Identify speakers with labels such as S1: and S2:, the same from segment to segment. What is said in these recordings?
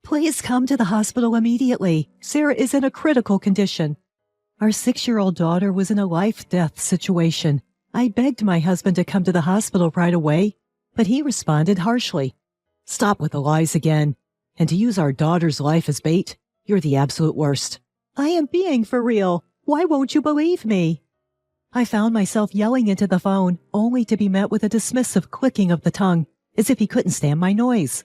S1: Please come to the hospital immediately. Sarah is in a critical condition. Our 6-year-old daughter was in a life-death situation. I begged my husband to come to the hospital right away, but he responded harshly. Stop with the lies again. And to use our daughter's life as bait, you're the absolute worst. I am being for real. Why won't you believe me? I found myself yelling into the phone, only to be met with a dismissive clicking of the tongue, as if he couldn't stand my noise.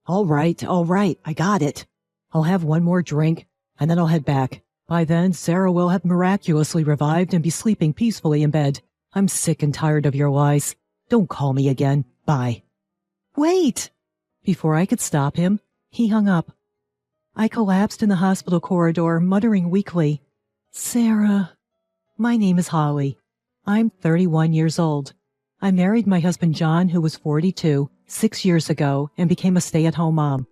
S1: All right, I got it. I'll have one more drink, and then I'll head back. By then, Sarah will have miraculously revived and be sleeping peacefully in bed. I'm sick and tired of your lies. Don't call me again. Bye. Wait! Before I could stop him, he hung up. I collapsed in the hospital corridor, muttering weakly, Sarah. My name is Holly. I'm 31 years old. I married my husband John, who was 42, 6 years ago, and became a stay-at-home mom.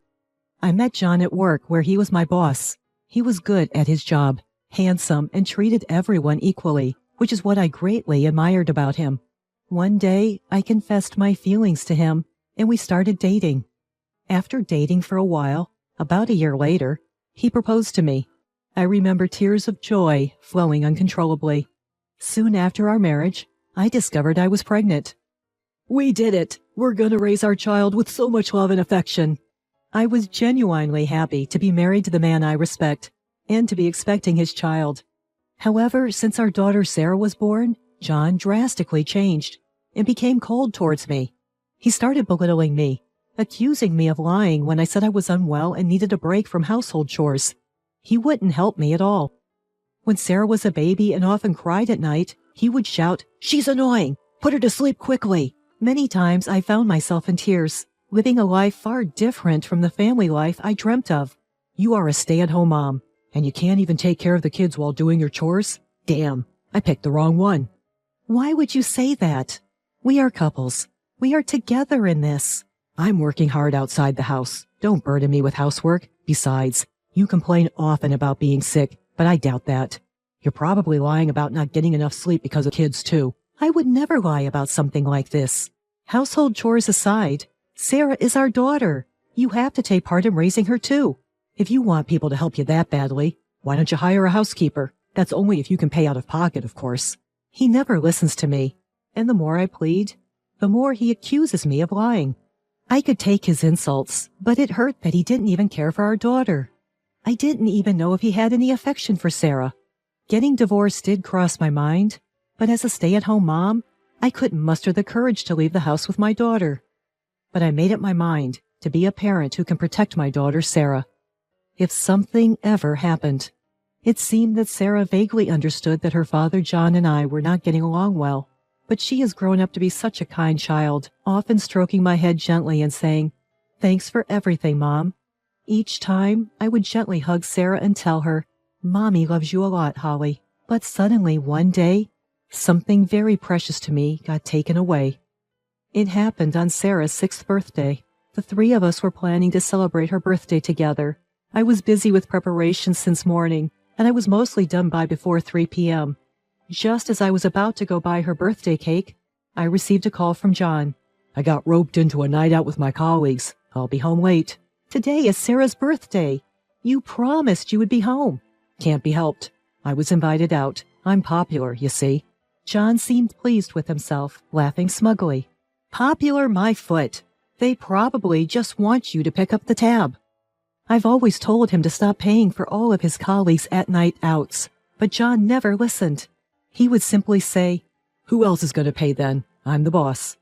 S1: I met John at work, where he was my boss. He was good at his job, handsome, and treated everyone equally, which is what I greatly admired about him. One day, I confessed my feelings to him, and we started dating. After dating for a while, about a year later, he proposed to me. I remember tears of joy flowing uncontrollably. Soon after our marriage, I discovered I was pregnant. We did it! We're gonna raise our child with so much love and affection. I was genuinely happy to be married to the man I respect, and to be expecting his child. However, since our daughter Sarah was born, John drastically changed, and became cold towards me. He started belittling me, accusing me of lying when I said I was unwell and needed a break from household chores. He wouldn't help me at all. When Sarah was a baby and often cried at night, he would shout, She's annoying! Put her to sleep quickly! Many times I found myself in tears, living a life far different from the family life I dreamt of. You are a stay-at-home mom, and you can't even take care of the kids while doing your chores? Damn, I picked the wrong one. Why would you say that? We are couples. We are together in this. I'm working hard outside the house. Don't burden me with housework. Besides, you complain often about being sick, but I doubt that. You're probably lying about not getting enough sleep because of kids, too. I would never lie about something like this. Household chores aside, Sarah is our daughter. You have to take part in raising her, too. If you want people to help you that badly, why don't you hire a housekeeper? That's only if you can pay out of pocket, of course. He never listens to me, and the more I plead, the more he accuses me of lying. I could take his insults, but it hurt that he didn't even care for our daughter. I didn't even know if he had any affection for Sarah. Getting divorced did cross my mind, but as a stay-at-home mom, I couldn't muster the courage to leave the house with my daughter. But I made up my mind to be a parent who can protect my daughter, Sarah. If something ever happened, it seemed that Sarah vaguely understood that her father John and I were not getting along well, but she has grown up to be such a kind child, often stroking my head gently and saying, Thanks for everything, Mom. Each time, I would gently hug Sarah and tell her, Mommy loves you a lot, Holly. But suddenly, one day, something very precious to me got taken away. It happened on Sarah's 6th birthday. The three of us were planning to celebrate her birthday together. I was busy with preparations since morning, and I was mostly done by before 3 p.m. Just as I was about to go buy her birthday cake, I received a call from John. I got roped into a night out with my colleagues. I'll be home late. Today is Sarah's birthday. You promised you would be home. Can't be helped. I was invited out. I'm popular, you see. John seemed pleased with himself, laughing smugly. Popular my foot. They probably just want you to pick up the tab. I've always told him to stop paying for all of his colleagues' at-night outs, but John never listened. He would simply say, Who else is going to pay then? I'm the boss.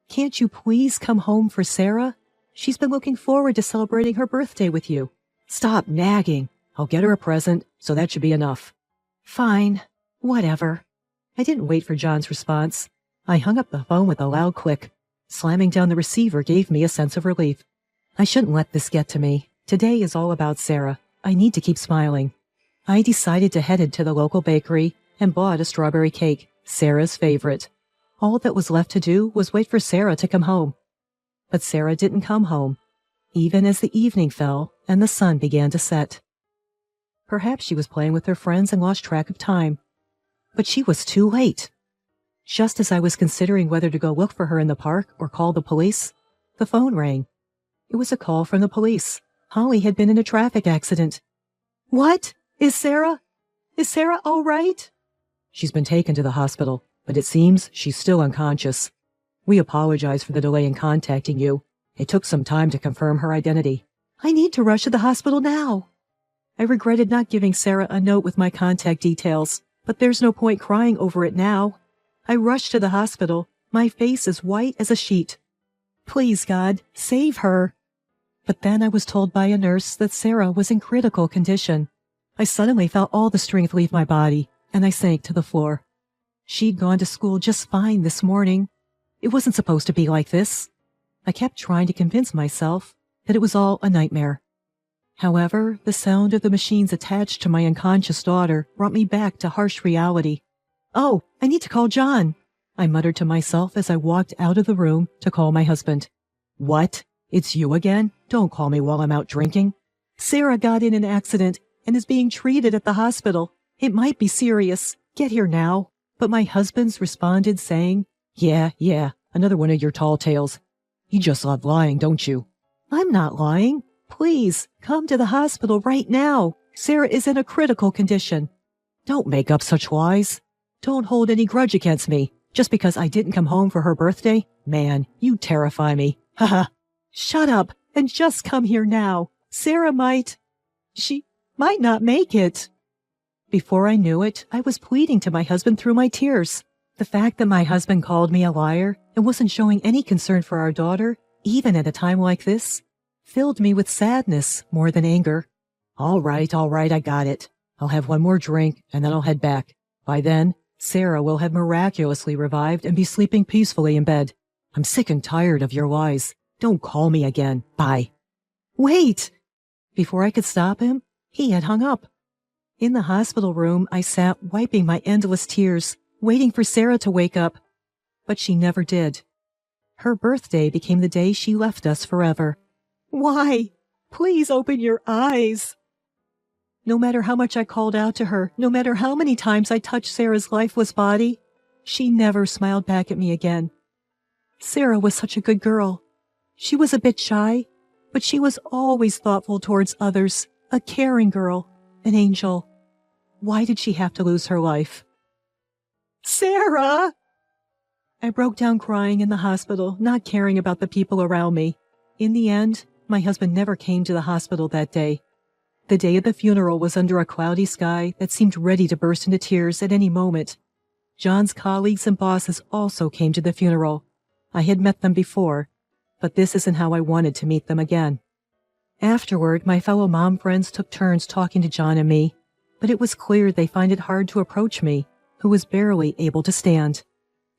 S1: Can't you please come home for Sarah? She's been looking forward to celebrating her birthday with you. Stop nagging. I'll get her a present, so that should be enough. Fine. Whatever. I didn't wait for John's response. I hung up the phone with a loud click. Slamming down the receiver gave me a sense of relief. I shouldn't let this get to me. Today is all about Sarah. I need to keep smiling. I decided to head to the local bakery and bought a strawberry cake, Sarah's favorite. All that was left to do was wait for Sarah to come home. But Sarah didn't come home, even as the evening fell and the sun began to set. Perhaps she was playing with her friends and lost track of time. But she was too late. Just as I was considering whether to go look for her in the park or call the police, the phone rang. It was a call from the police. Holly had been in a traffic accident. What? Is Sarah all right? She's been taken to the hospital, but it seems she's still unconscious. We apologize for the delay in contacting you. It took some time to confirm her identity. I need to rush to the hospital now. I regretted not giving Sarah a note with my contact details, but there's no point crying over it now. I rushed to the hospital, my face as white as a sheet. Please, God, save her. But then I was told by a nurse that Sarah was in critical condition. I suddenly felt all the strength leave my body, and I sank to the floor. She'd gone to school just fine this morning. It wasn't supposed to be like this. I kept trying to convince myself that it was all a nightmare. However, the sound of the machines attached to my unconscious daughter brought me back to harsh reality. Oh, I need to call John, I muttered to myself as I walked out of the room to call my husband. What? It's you again? Don't call me while I'm out drinking. Sarah got in an accident and is being treated at the hospital. It might be serious. Get here now. But my husband's responded saying, Yeah, another one of your tall tales. You just love lying, don't you? I'm not lying. Please, come to the hospital right now. Sarah is in a critical condition. Don't make up such lies. Don't hold any grudge against me, just because I didn't come home for her birthday. Man, you terrify me. Haha. Shut up and just come here now. Sarah she might not make it. Before I knew it, I was pleading to my husband through my tears. The fact that my husband called me a liar and wasn't showing any concern for our daughter, even at a time like this, filled me with sadness more than anger. All right, I got it. I'll have one more drink and then I'll head back. By then, Sarah will have miraculously revived and be sleeping peacefully in bed. I'm sick and tired of your lies. Don't call me again. Bye. Wait! Before I could stop him, he had hung up. In the hospital room, I sat wiping my endless tears, waiting for Sarah to wake up. But she never did. Her birthday became the day she left us forever. Why? Please open your eyes. No matter how much I called out to her, no matter how many times I touched Sarah's lifeless body, she never smiled back at me again. Sarah was such a good girl. She was a bit shy, but she was always thoughtful towards others, a caring girl, an angel. Why did she have to lose her life? Sarah! I broke down crying in the hospital, not caring about the people around me. In the end, my husband never came to the hospital that day. The day of the funeral was under a cloudy sky that seemed ready to burst into tears at any moment. John's colleagues and bosses also came to the funeral. I had met them before, but this isn't how I wanted to meet them again. Afterward, my fellow mom friends took turns talking to John and me, but it was clear they find it hard to approach me, who was barely able to stand.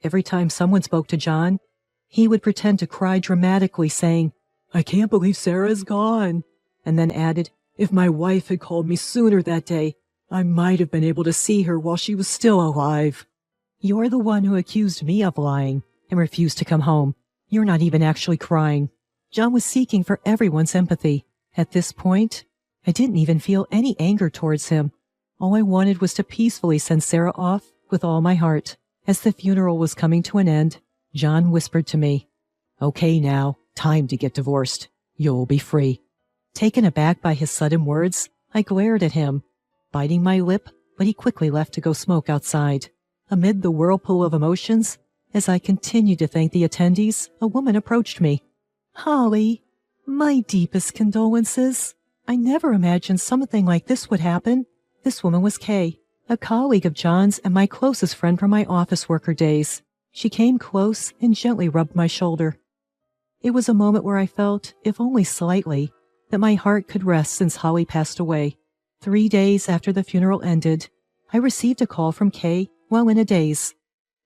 S1: Every time someone spoke to John, he would pretend to cry dramatically, saying, I can't believe Sarah is gone, and then added, if my wife had called me sooner that day, I might have been able to see her while she was still alive. You're the one who accused me of lying and refused to come home. You're not even actually crying. John was seeking for everyone's empathy. At this point, I didn't even feel any anger towards him. All I wanted was to peacefully send Sarah off with all my heart. As the funeral was coming to an end, John whispered to me, Okay now, time to get divorced. You'll be free. Taken aback by his sudden words, I glared at him, biting my lip, but he quickly left to go smoke outside. Amid the whirlpool of emotions, as I continued to thank the attendees, a woman approached me. Holly, my deepest condolences. I never imagined something like this would happen. This woman was Kay, a colleague of John's and my closest friend from my office worker days. She came close and gently rubbed my shoulder. It was a moment where I felt, if only slightly, that my heart could rest since Holly passed away. 3 days after the funeral ended, I received a call from Kay while in a daze.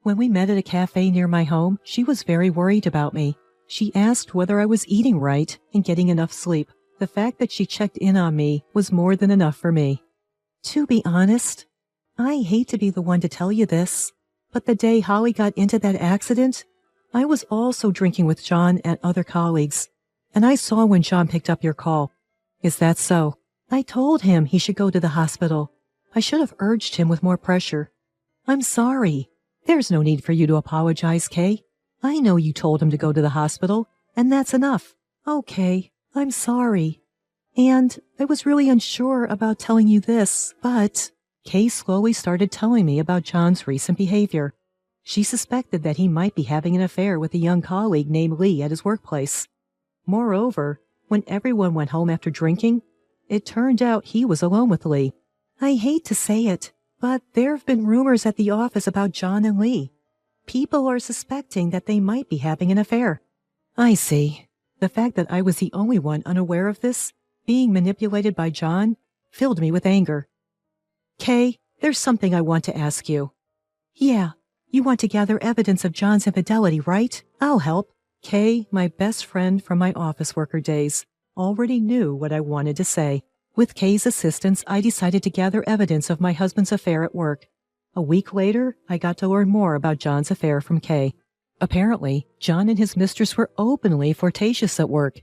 S1: When we met at a cafe near my home, she was very worried about me. She asked whether I was eating right and getting enough sleep. The fact that she checked in on me was more than enough for me. To be honest, I hate to be the one to tell you this, but the day Holly got into that accident, I was also drinking with John and other colleagues, and I saw when John picked up your call. Is that so? I told him he should go to the hospital. I should have urged him with more pressure. I'm sorry. There's no need for you to apologize, Kay. I know you told him to go to the hospital, and that's enough. Okay, I'm sorry. And I was really unsure about telling you this, but Kay slowly started telling me about John's recent behavior. She suspected that he might be having an affair with a young colleague named Lee at his workplace. Moreover, when everyone went home after drinking, it turned out he was alone with Lee. I hate to say it, but there have been rumors at the office about John and Lee. People are suspecting that they might be having an affair. I see. The fact that I was the only one unaware of this, being manipulated by John, filled me with anger. Kay, there's something I want to ask you. Yeah, you want to gather evidence of John's infidelity, right? I'll help. Kay, my best friend from my office worker days, already knew what I wanted to say. With Kay's assistance, I decided to gather evidence of my husband's affair at work. A week later, I got to learn more about John's affair from Kay. Apparently, John and his mistress were openly flirtatious at work,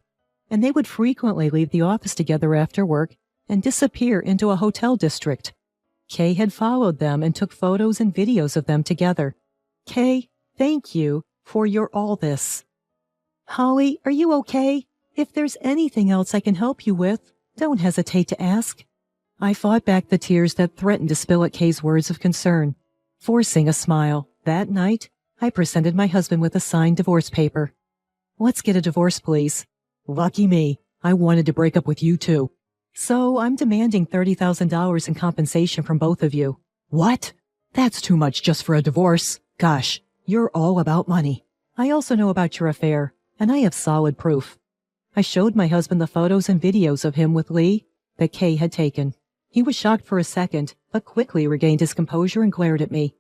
S1: and they would frequently leave the office together after work and disappear into a hotel district. Kay had followed them and took photos and videos of them together. Kay, thank you for your all this. Holly, are you okay? If there's anything else I can help you with, don't hesitate to ask. I fought back the tears that threatened to spill at Kay's words of concern. Forcing a smile, that night, I presented my husband with a signed divorce paper. Let's get a divorce, please. Lucky me. I wanted to break up with you too. So I'm demanding $30,000 in compensation from both of you. What? That's too much just for a divorce. Gosh, you're all about money. I also know about your affair, and I have solid proof. I showed my husband the photos and videos of him with Lee that Kay had taken. He was shocked for a second, but quickly regained his composure and glared at me.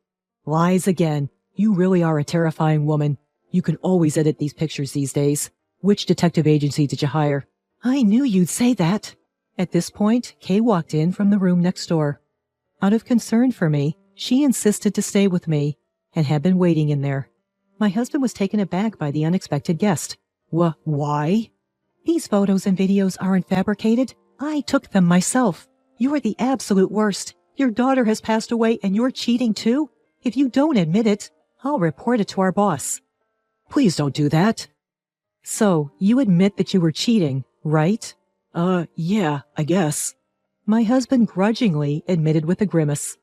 S1: Lies again. You really are a terrifying woman. You can always edit these pictures these days. Which detective agency did you hire? I knew you'd say that. At this point, Kay walked in from the room next door. Out of concern for me, she insisted to stay with me and had been waiting in there. My husband was taken aback by the unexpected guest. Why? These photos and videos aren't fabricated. I took them myself. You are the absolute worst. Your daughter has passed away and you're cheating too? If you don't admit it, I'll report it to our boss. Please don't do that. So, you admit that you were cheating, right? Yeah, I guess. My husband grudgingly admitted with a grimace.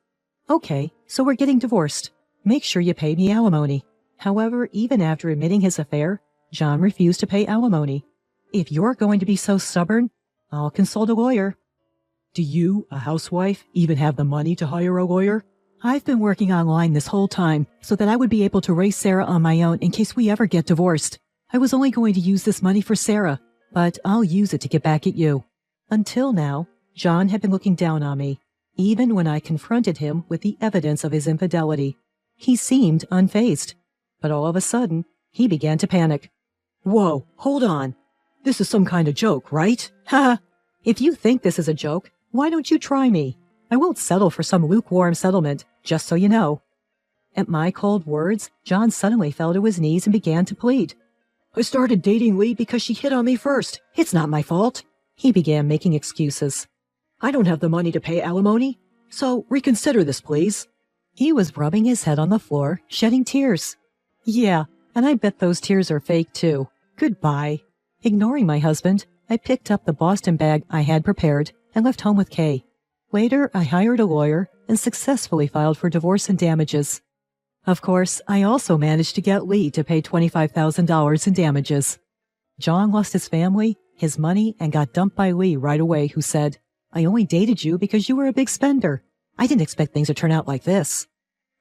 S1: Okay, so we're getting divorced. Make sure you pay me alimony. However, even after admitting his affair, John refused to pay alimony. If you're going to be so stubborn, I'll consult a lawyer. Do you, a housewife, even have the money to hire a lawyer? I've been working online this whole time so that I would be able to raise Sarah on my own in case we ever get divorced. I was only going to use this money for Sarah, but I'll use it to get back at you. Until now, John had been looking down on me, even when I confronted him with the evidence of his infidelity. He seemed unfazed, but all of a sudden, he began to panic. Whoa, hold on. This is some kind of joke, right? Ha! If you think this is a joke, why don't you try me? I won't settle for some lukewarm settlement, just so you know. At my cold words, John suddenly fell to his knees and began to plead. I started dating Lee because she hit on me first. It's not my fault. He began making excuses. I don't have the money to pay alimony, so reconsider this, please. He was rubbing his head on the floor, shedding tears. Yeah, and I bet those tears are fake too. Goodbye. Ignoring my husband, I picked up the Boston bag I had prepared and left home with Kay. Later, I hired a lawyer and successfully filed for divorce and damages. Of course, I also managed to get Lee to pay $25,000 in damages. John lost his family, his money, and got dumped by Lee right away, who said, I only dated you because you were a big spender. I didn't expect things to turn out like this.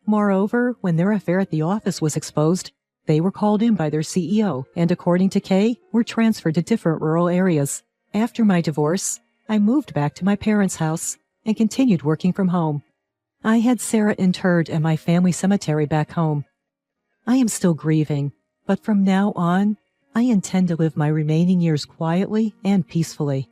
S1: Moreover, when their affair at the office was exposed, they were called in by their CEO and, according to Kay, were transferred to different rural areas. After my divorce, I moved back to my parents' house and continued working from home. I had Sarah interred at my family cemetery back home. I am still grieving, but from now on, I intend to live my remaining years quietly and peacefully.